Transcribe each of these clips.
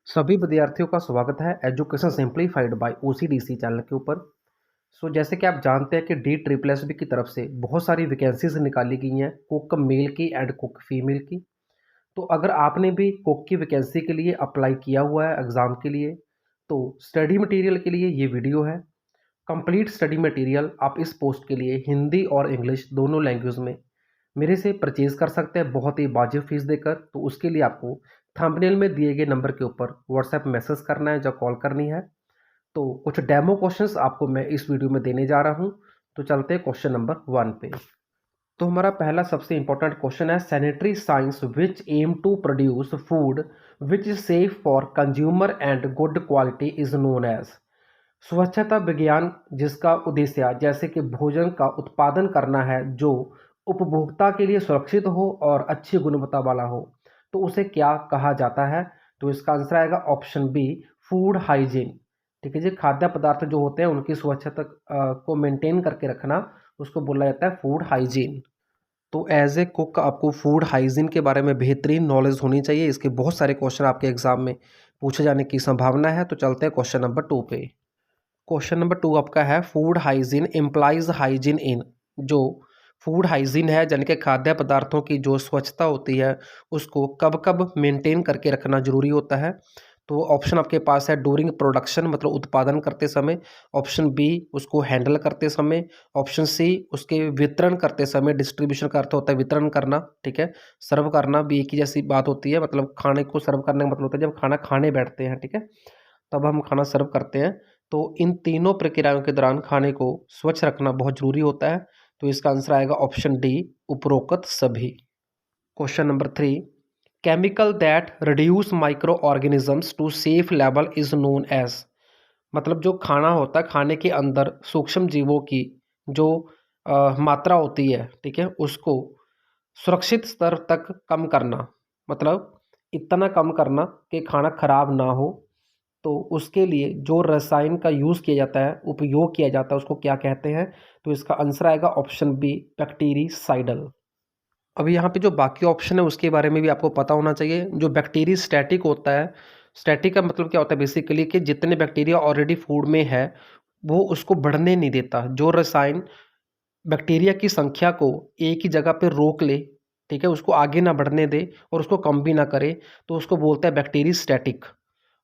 सभी विद्यार्थियों का स्वागत है एजुकेशन सिंप्लीफाइड बाय ओसीडीसी चैनल के ऊपर। जैसे कि आप जानते हैं कि डी ट्रिपल एस बी की तरफ से बहुत सारी वैकेंसीज निकाली गई हैं कुक मेल की एंड कुक फीमेल की। तो अगर आपने भी कुक की वैकेंसी के लिए अप्लाई किया हुआ है एग्ज़ाम के लिए, तो स्टडी मटेरियल के लिए ये वीडियो है। कंप्लीट स्टडी मटेरियल आप इस पोस्ट के लिए हिंदी और इंग्लिश दोनों लैंग्वेज में मेरे से परचेज़ कर सकते हैं बहुत ही वाजिब फ़ीस देकर। तो उसके लिए आपको थंबनेल में दिए गए नंबर के ऊपर व्हाट्सएप मैसेज करना है या कॉल करनी है। तो कुछ डेमो क्वेश्चंस आपको मैं इस वीडियो में देने जा रहा हूं। तो चलते हैं क्वेश्चन नंबर 1 पे। तो हमारा पहला सबसे इंपॉर्टेंट क्वेश्चन है sanitary science which aim to produce food which is safe for consumer and good quality is known as. स्वच्छता विज्ञान जिसका उद्देश्य जैसे कि भोजन का उत्पादन करना है जो उपभोक्ता के लिए सुरक्षित हो और अच्छी गुणवत्ता वाला हो, तो उसे क्या कहा जाता है। तो इसका आंसर आएगा ऑप्शन बी, फूड हाइजीन। ठीक है जी, खाद्य पदार्थ जो होते हैं उनकी स्वच्छता को मेंटेन करके रखना, उसको बोला जाता है फूड हाइजीन। तो एज ए कुक आपको फूड हाइजीन के बारे में बेहतरीन नॉलेज होनी चाहिए। इसके बहुत सारे क्वेश्चन आपके एग्जाम में पूछे जाने की संभावना है। तो चलते हैं क्वेश्चन नंबर 2 पे। क्वेश्चन नंबर 2 आपका है फूड हाइजीन इम्प्लाइज हाइजीन इन। जो फूड हाइजीन है यानी कि खाद्य पदार्थों की जो स्वच्छता होती है उसको कब कब मेंटेन करके रखना जरूरी होता है। तो ऑप्शन आपके पास है डूरिंग प्रोडक्शन मतलब उत्पादन करते समय, ऑप्शन बी उसको हैंडल करते समय, ऑप्शन सी उसके वितरण करते समय, डिस्ट्रीब्यूशन का अर्थ होता है वितरण करना, ठीक है, सर्व करना भी एक ही जैसी बात होती है, मतलब खाने को सर्व करने का मतलब होता है जब खाना खाने बैठते हैं, ठीक है, तब हम खाना सर्व करते हैं। तो इन तीनों प्रक्रियाओं के दौरान खाने को स्वच्छ रखना बहुत जरूरी होता है। तो इसका आंसर आएगा ऑप्शन डी, उपरोक्त सभी। Question number 3, chemical that reduce micro organisms to safe level is known as. मतलब जो खाना होता है खाने के अंदर सूक्ष्म जीवों की जो मात्रा होती है, ठीक है, उसको सुरक्षित स्तर तक कम करना, मतलब इतना कम करना कि खाना खराब ना हो। तो उसके लिए जो रसायन का यूज़ किया जाता है, उपयोग किया जाता है, उसको क्या कहते हैं। तो इसका आंसर आएगा ऑप्शन बी, बैक्टीरिसाइडल। अब यहाँ पे जो बाकी ऑप्शन है उसके बारे में भी आपको पता होना चाहिए। जो बैक्टीरिस्टैटिक होता है, स्टैटिक का मतलब क्या होता है बेसिकली कि जितने बैक्टीरिया ऑलरेडी फूड में है वो उसको बढ़ने नहीं देता। जो रसायन बैक्टीरिया की संख्या को एक ही जगह पे रोक ले, ठीक है, उसको आगे ना बढ़ने दे और उसको कम भी ना करे, तो उसको बोलता है बैक्टीरिस्टैटिक।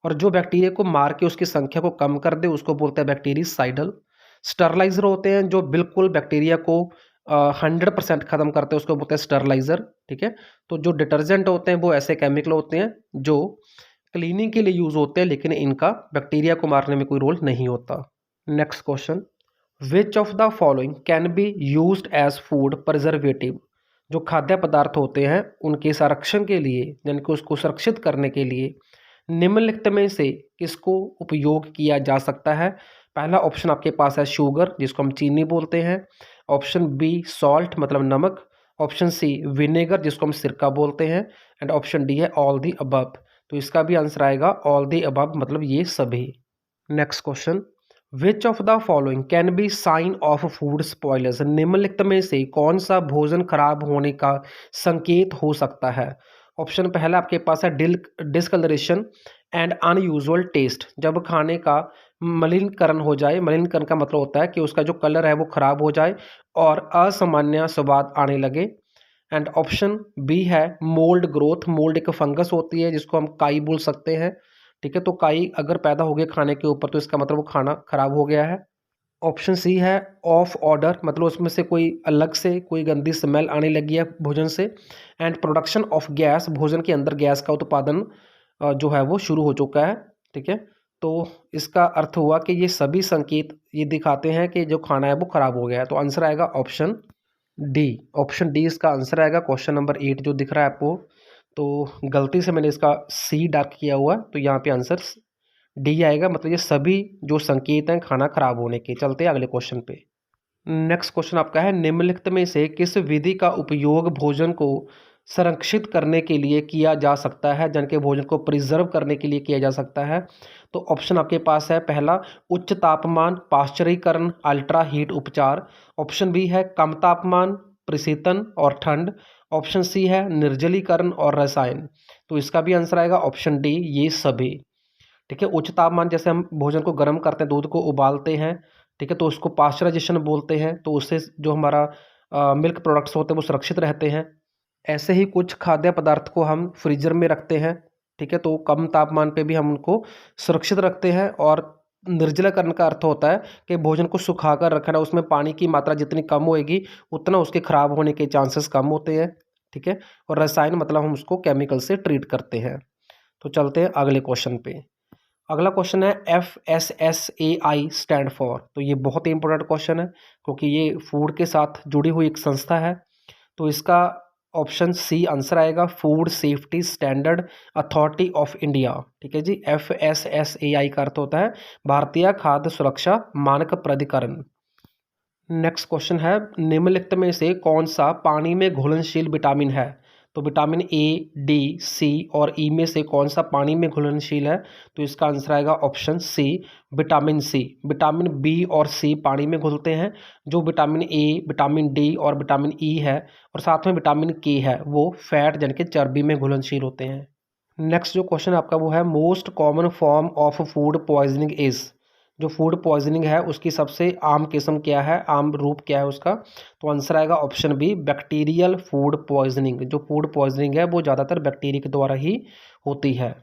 और जो बैक्टीरिया को मार के उसकी संख्या को कम कर दे उसको बोलते हैं बैक्टीरिसाइडल। स्टरलाइजर होते हैं जो बिल्कुल बैक्टीरिया को 100% खत्म करते हैं, उसको बोलते हैं स्टरलाइजर, ठीक है। तो जो डिटर्जेंट होते हैं वो ऐसे केमिकल होते हैं जो क्लीनिंग के लिए यूज होते हैं लेकिन इनका बैक्टीरिया को मारने में कोई रोल नहीं होता। Next question, which of the following can be used as food preservative. जो खाद्य पदार्थ होते हैं उनके संरक्षण के लिए यानी कि उसको सुरक्षित करने के लिए निम्नलिखित में से किसको उपयोग किया जा सकता है। पहला ऑप्शन आपके पास है शुगर जिसको हम चीनी बोलते हैं, ऑप्शन बी सॉल्ट मतलब नमक, ऑप्शन सी विनेगर जिसको हम सिरका बोलते हैं, एंड ऑप्शन डी है ऑल दी अबव। तो इसका भी आंसर आएगा ऑल दी अबव मतलब ये सभी। Next question, which of the following can be sign of food spoilers. निम्नलिखित में से कौन सा भोजन खराब होने का संकेत हो सकता है। ऑप्शन पहला आपके पास है डिस्कलरेशन एंड अनयूजुअल टेस्ट। जब खाने का मलिनीकरण हो जाए, मलिनीकरण का मतलब होता है कि उसका जो कलर है वो खराब हो जाए और असामान्य स्वाद आने लगे। एंड ऑप्शन बी है मोल्ड ग्रोथ। मोल्ड एक फंगस होती है जिसको हम काई बोल सकते हैं, ठीक है। तो काई अगर पैदा हो गया खाने के ऊपर तो इसका मतलब वो खाना खराब हो गया है। ऑप्शन सी है ऑफ ऑर्डर मतलब उसमें से कोई अलग से कोई गंदी स्मेल आने लगी है भोजन से। एंड प्रोडक्शन ऑफ गैस, भोजन के अंदर गैस का उत्पादन जो है वो शुरू हो चुका है, ठीक है। तो इसका अर्थ हुआ कि ये सभी संकेत ये दिखाते हैं कि जो खाना है वो खराब हो गया है। तो आंसर आएगा ऑप्शन डी। ऑप्शन डी इसका आंसर आएगा। क्वेश्चन नंबर 8 जो दिख रहा है आपको, तो गलती से मैंने इसका सी डार्क किया हुआ है तो यहाँ पे आंसर डी आएगा, मतलब ये सभी जो संकेत हैं खाना खराब होने के। चलते हैं अगले क्वेश्चन पे। नेक्स्ट क्वेश्चन आपका है निम्नलिखित में से किस विधि का उपयोग भोजन को संरक्षित करने के लिए किया जा सकता है, यानी कि भोजन को प्रिजर्व करने के लिए किया जा सकता है। तो ऑप्शन आपके पास है पहला उच्च तापमान पाश्चरीकरण अल्ट्रा हीट उपचार, ऑप्शन बी है कम तापमान प्रशीतन और ठंड, ऑप्शन सी है निर्जलीकरण और रसायन। तो इसका भी आंसर आएगा ऑप्शन डी, ये सभी। ठीक है। उच्च तापमान जैसे हम भोजन को गर्म करते हैं, दूध को उबालते हैं, ठीक है, तो उसको पास्चराइजेशन बोलते हैं, तो उससे जो हमारा मिल्क प्रोडक्ट्स होते हैं वो सुरक्षित रहते हैं। ऐसे ही कुछ खाद्य पदार्थ को हम फ्रीजर में रखते हैं, ठीक है, तो कम तापमान पे भी हम उनको सुरक्षित रखते हैं। और निर्जलीकरण का अर्थ होता है कि भोजन को सुखाकर रखना, उसमें पानी की मात्रा जितनी कम होएगी उतना उसके खराब होने के चांसेस कम होते हैं, ठीक है। और रसायन मतलब हम उसको केमिकल से ट्रीट करते हैं। तो चलते हैं अगले क्वेश्चन पे। अगला क्वेश्चन है FSSAI स्टैंड फॉर। तो ये बहुत ही इंपॉर्टेंट क्वेश्चन है क्योंकि ये फूड के साथ जुड़ी हुई एक संस्था है। तो इसका ऑप्शन सी आंसर आएगा, food safety standard authority of India. ठीक है जी। FSSAI का अर्थ होता है भारतीय खाद्य सुरक्षा मानक प्राधिकरण। नेक्स्ट क्वेश्चन है, निम्नलिखित में से कौन सा पानी में घुलनशील विटामिन है? तो विटामिन ए, डी, सी और ई में से कौन सा पानी में घुलनशील है? तो इसका आंसर आएगा option C, vitamin C. Vitamin B और सी पानी में घुलते हैं। जो विटामिन ए, विटामिन डी और विटामिन ई है और साथ में विटामिन के है वो फैट यानी कि चर्बी में घुलनशील होते हैं। नेक्स्ट जो क्वेश्चन आपका वो है, most common form of food poisoning is. जो फूड पॉइजनिंग है उसकी सबसे आम किस्म क्या है, आम रूप क्या है उसका? तो आंसर आएगा option B, bacterial food poisoning. जो फूड पॉइजनिंग है वो ज़्यादातर बैक्टीरिया के द्वारा ही होती है।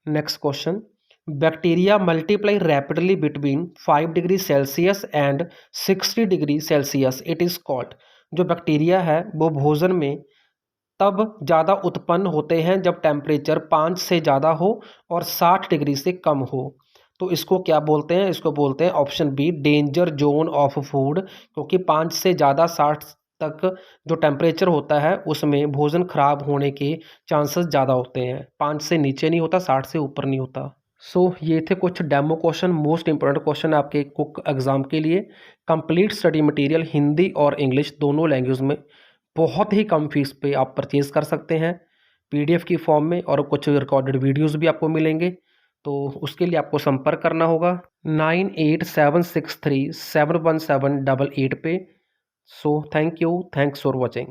Next question, bacteria multiply rapidly between 5 degree Celsius and 60 degree Celsius, it is called. जो बैक्टीरिया है वो भोजन में तब ज़्यादा उत्पन्न होते हैं जब टेम्परेचर 5 से ज़्यादा हो और 60 डिग्री से कम हो। तो इसको क्या बोलते हैं? इसको बोलते हैं option B, danger zone of food. क्योंकि 5 से ज़्यादा 60 तक जो टेम्परेचर होता है उसमें भोजन खराब होने के चांसेस ज़्यादा होते हैं। 5 से नीचे नहीं होता, 60 से ऊपर नहीं होता। ये थे कुछ demo question, most important question आपके कुक एग्ज़ाम के लिए। कंप्लीट स्टडी मटेरियल हिंदी और इंग्लिश दोनों लैंग्वेज में बहुत ही कम फीस पे आप परचेज़ कर सकते हैं PDF की फॉर्म में, और कुछ रिकॉर्डेड वीडियोस भी आपको मिलेंगे। तो उसके लिए आपको संपर्क करना होगा 9876371788 पे। Thank you, thanks for watching.